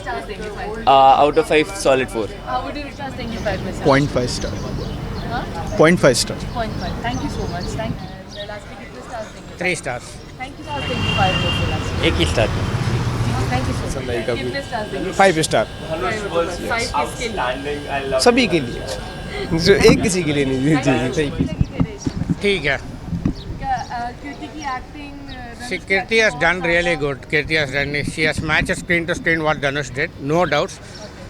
stars देंगे 5? Out of 5, solid 4. How would you rate stars देंगे 5 में से? 0.5 स्टार. हाँ? 0.5 star. 0.5. Thank you so much. Thank you. And last में कितने stars देंगे? 3 stars. Thank you stars देंगे 5 में से last में. 1 ही star. Thank you so much. कितने stars देंगे? 5 स्टार. 5 किसके लिए? सभी के लिए. जो एक किसी के लिए नहीं. जी सही. ठीक है. Kirti की acting. Kirti has done really good. Kirti has done. She has matched screen to screen what Dhanush did. No doubts.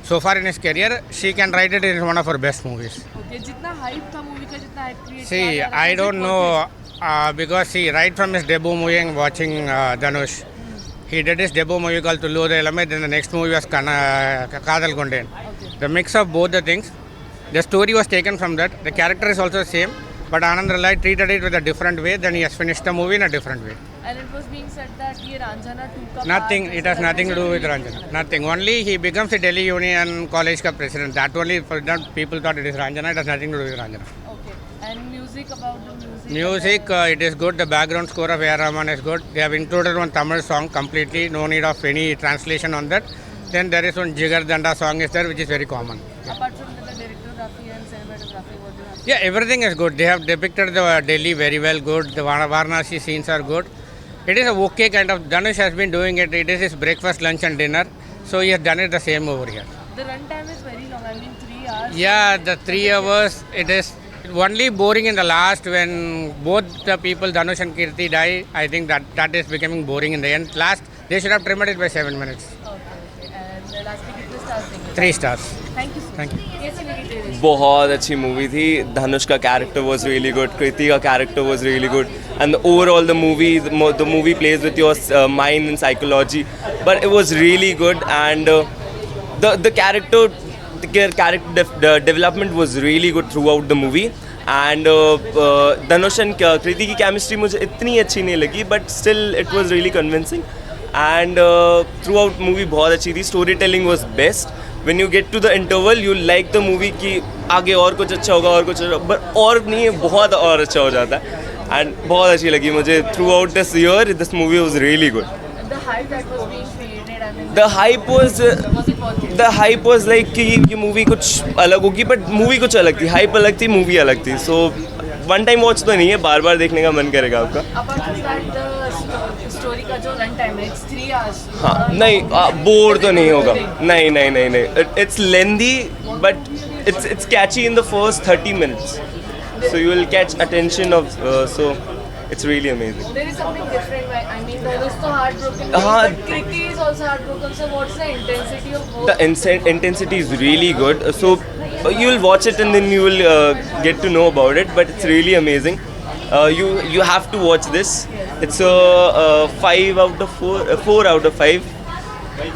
So far in his career, she can write it in one of her best movies. Okay, जितना hype था movie का, जितना hype create See, किया था, I was it don't worth know because see, right from his debut movie and watching Dhanush, he did his debut movie called Tullu Elame. Then the next movie was Kadal Gonden. Okay. The mix of both the things, the story was taken from that. The character is also the same, but Anand Ralai treated it with a different way. Then he has finished the movie in a different way. And it was being said that ये Ranjana 2 का Nothing. part It has जैसा nothing to do with लगता है। Ranjana. Nothing. Only he becomes the Delhi Union College ka president. That only for that people thought it is Ranjana. It has nothing to do with Ranjana. Okay. And music, about the music. Music, it is good. The background score of A.R. Rahman is good. They have included one Tamil song completely. No need of any translation on that. Then there is one Jigar Danda song is there, which is very common. Apart from the directography and cinematography, what do you have? Yeah, everything is good. They have depicted the Delhi very well. Good. The Varanasi scenes are good. It is a okay kind of. Dhanush has been doing it. It is his breakfast, lunch, and dinner. So he has done it the same over here. The runtime is very long. I mean, 3 hours. Yeah, the 3 hours, it is only boring in the last when both the people, Dhanush and Kirti, die. I think that is becoming boring in the end. Last, they should have trimmed it by 7 minutes. Okay. And lastly, कितने stars देंगे? 3 stars. Thank you so much. Thank you. कैसी लगी तेरे? बहुत अच्छी movie थी. धनुष का character was really good, Kriti का character was really good, and overall the movie plays with your mind and psychology, but it was really good and the character development was really good throughout the movie. And Dhanush and Kriti की chemistry मुझे इतनी अच्छी नहीं लगी, but still it was really convincing and throughout movie बहुत अच्छी थी. Storytelling was best. When you get to the interval, you like the movie कि आगे और कुछ अच्छा होगा और कुछ अच्छा, but और नहीं है, बहुत और अच्छा हो जाता है. And बहुत अच्छी लगी मुझे. Throughout this year, this movie was really good. The hype that was being created, I mean. The hype was it worth it? the hype was like कि ये मूवी कुछ अलग होगी, but मूवी कुछ अलग थी. Hype अलग थी, मूवी अलग थी. So one time watch तो नहीं है, बार बार देखने का मन करेगा आपका. Apart from that, the story का जो runtime है, it's 3 hours. हाँ, नहीं बोर तो नहीं होगा. नहीं. It's lengthy, but it's catchy in the first 30 minutes. So you will catch attention of so it's really amazing. There is something different. I mean, Dhanush is so heartbroken, हाँ. but Kriti is also heartbroken. So what's the intensity of both? The intensity is really good. So you will watch it and then you will get to know about it. But it's really amazing. You have to watch this. It's a 5 out of 4, 4 out of 5.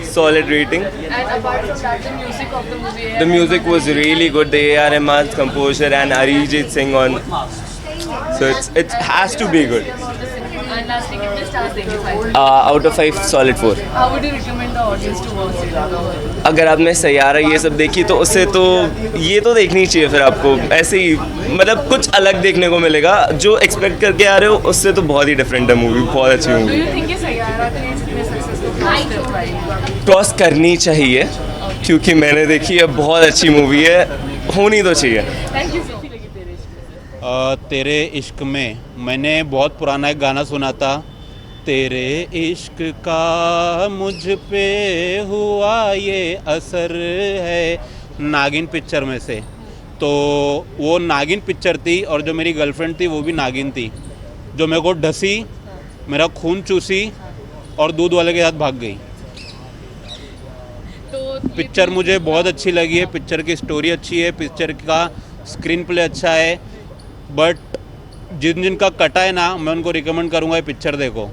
Solid rating. And apart from that, the music of the movie. The music was really good. The A.R. Rahman's composer and Arijit Singh on. So it has to be good. And lastly, कितने stars देंगे 5? Out of 5, solid 4. How would you recommend the audience to watch it? अगर आपने सैयारा ये सब देखी तो उससे तो ये तो देखनी चाहिए फिर आपको. ऐसे ही मतलब कुछ अलग देखने को मिलेगा. जो एक्सपेक्ट करके आ रहे हो उससे तो बहुत ही डिफरेंट है मूवी. बहुत अच्छी Do मूवी. you think ये सैयारा के इतने successful? क्रॉस करनी चाहिए क्योंकि मैंने देखी है, बहुत अच्छी मूवी है, होनी तो चाहिए. Thank you so much. लगी तेरे इश्क में? तेरे इश्क में मैंने बहुत पुराना एक गाना सुना था. तेरे इश्क का मुझ पे हुआ ये असर है, नागिन पिक्चर में से. तो वो नागिन पिक्चर थी और जो मेरी गर्लफ्रेंड थी वो भी नागिन थी, जो मेरे को ढसी, मेरा खून चूसी और दूध वाले के साथ भाग गई. तो पिक्चर मुझे बहुत अच्छी लगी है. पिक्चर की स्टोरी अच्छी है, पिक्चर का स्क्रीन प्ले अच्छा है, बट जिनका कटा है ना, मैं उनको रिकमेंड करूँगा ये पिक्चर देखो.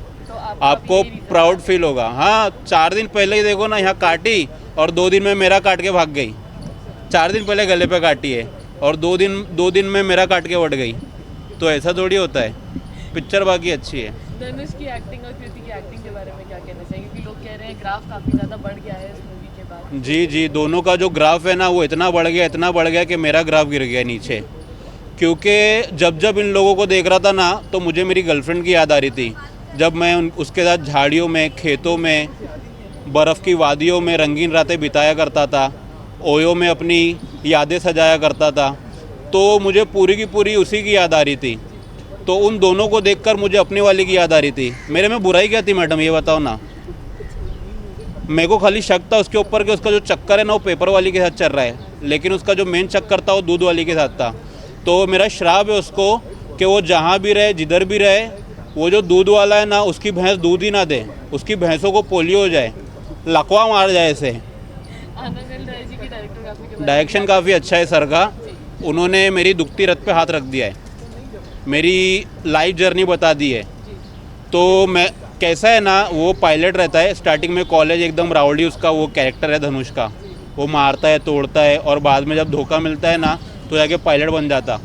आपको प्राउड फील होगा. हाँ, 4 दिन पहले ही देखो ना, यहाँ काटी और 2 दिन में मेरा काट के भाग गई. 4 दिन पहले गले पे काटी है और 2 दिन में मेरा काट के उड़ गई. तो ऐसा थोड़ी होता है. पिक्चर बाकी अच्छी है. धनुष की एक्टिंग और कृति की एक्टिंग के बारे में क्या कहना चाहिए? क्योंकि लोग कह रहे हैं ग्राफ काफ़ी ज़्यादा बढ़ गया है इस मूवी के बाद. जी, दोनों का जो ग्राफ है ना वो इतना बढ़ गया कि मेरा ग्राफ गिर गया नीचे. क्योंकि जब इन लोगों को देख रहा था ना तो मुझे मेरी गर्लफ्रेंड की याद आ रही थी. जब मैं उसके साथ झाड़ियों में, खेतों में बर्फ़ की वादियों में रंगीन रातें बिताया करता था, ओयो में अपनी यादें सजाया करता था, तो मुझे पूरी की पूरी उसी की याद आ रही थी। तो उन दोनों को देखकर मुझे अपने वाले की याद आ रही थी। मेरे में बुराई क्या थी मैडम, ये बताओ ना। मेरे को खाली शक था उसके ऊपर कि उसका जो चक्कर है ना वो पेपर वाली के साथ चल रहा है, लेकिन उसका जो मेन चक्कर था वो दूध वाली के साथ था। तो मेरा श्राप है उसको कि वो जहाँ भी रहे, जिधर भी रहे, वो जो दूध वाला है ना उसकी भैंस दूध ही ना दे, उसकी भैंसों को पोलियो हो जाए, लकवा मार जाए ऐसे। आनंद एल राय जी की डायरेक्टोग्राफी के बारे में डायरेक्शन काफ़ी अच्छा है सर का। उन्होंने मेरी दुखती रथ पे हाथ रख दिया है, मेरी लाइफ जर्नी बता दी है। तो मैं कैसा है ना, वो पायलट रहता है स्टार्टिंग में, कॉलेज एकदम राउडी उसका वो कैरेक्टर है धनुष का, वो मारता है तोड़ता है और बाद में जब धोखा मिलता है ना तो जाके पायलट बन जाता।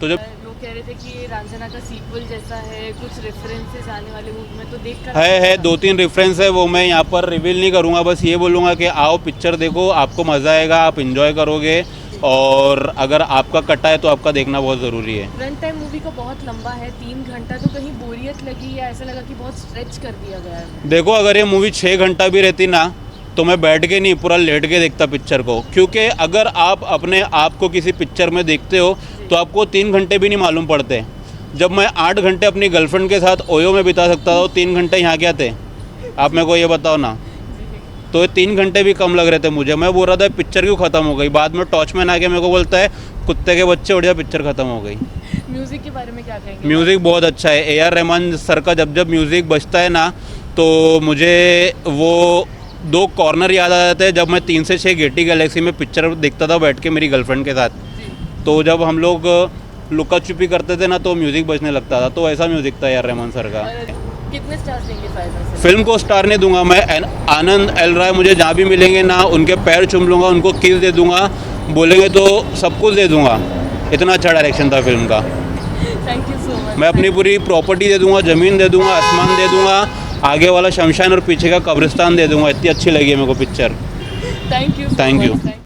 तो जब लोग कह रहे थे कि ये रांझना का सीक्वल जैसा है, कुछ रेफरेंसेस आने वाले मूवी में, तो देखकर है 2-3 रेफरेंस है, वो मैं यहाँ पर रिवील नहीं करूँगा। बस ये बोलूँगा कि आओ पिक्चर देखो, आपको मज़ा आएगा, आप इंजॉय करोगे, और अगर आपका कटा है तो आपका देखना बहुत ज़रूरी है। रन टाइम मूवी का बहुत लंबा है, 3 घंटा, तो कहीं बोरियत लगी या ऐसा लगा कि बहुत स्ट्रेच कर दिया गया है? देखो, अगर ये मूवी 6 घंटा भी रहती ना तो मैं बैठ के नहीं, पूरा लेट के देखता पिक्चर को। क्योंकि अगर आप अपने आप को किसी पिक्चर में देखते हो तो आपको 3 घंटे भी नहीं मालूम पड़ते। जब मैं 8 घंटे अपनी गर्लफ्रेंड के साथ ओयो में बिता सकता था, तो 3 घंटे यहाँ क्या थे, आप मेरे को ये बताओ ना। तो ये 3 घंटे भी कम लग रहे थे मुझे। मैं बोल रहा था पिक्चर क्यों ख़त्म हो गई, बाद में टॉर्चमैन आके मेरे को बोलता है कुत्ते के बच्चे उड़ जा, पिक्चर ख़त्म हो गई। म्यूजिक के बारे में क्या कहेंगे? म्यूज़िक बहुत अच्छा है। ए.आर. रहमान सर का जब म्यूज़िक बजता है ना तो मुझे वो 2 कॉर्नर याद आ जाते हैं। जब मैं 3 से 6 गेटी गैलेक्सी में पिक्चर देखता था बैठ के मेरी गर्लफ्रेंड के साथ, तो जब हम लोग लुका छुपी करते थे ना तो म्यूज़िक बजने लगता था। तो ऐसा म्यूज़िक था ए.आर. रहमान सर का। कितने स्टार्स देंगे फाइनल से? फिल्म को स्टार नहीं दूंगा मैं, आनंद एल राय मुझे जहाँ भी मिलेंगे ना उनके पैर चूम लूँगा, उनको किस दे दूंगा, बोलेंगे तो सब कुछ दे दूंगा। इतना अच्छा डायरेक्शन था फिल्म का। Thank you so much. मैं अपनी पूरी प्रॉपर्टी दे दूंगा, ज़मीन दे दूंगा, आसमान दे दूंगा, आगे वाला शमशान और पीछे का कब्रिस्तान दे दूंगा। इतनी अच्छी लगी है मेरे को picture. Thank you. Thank you.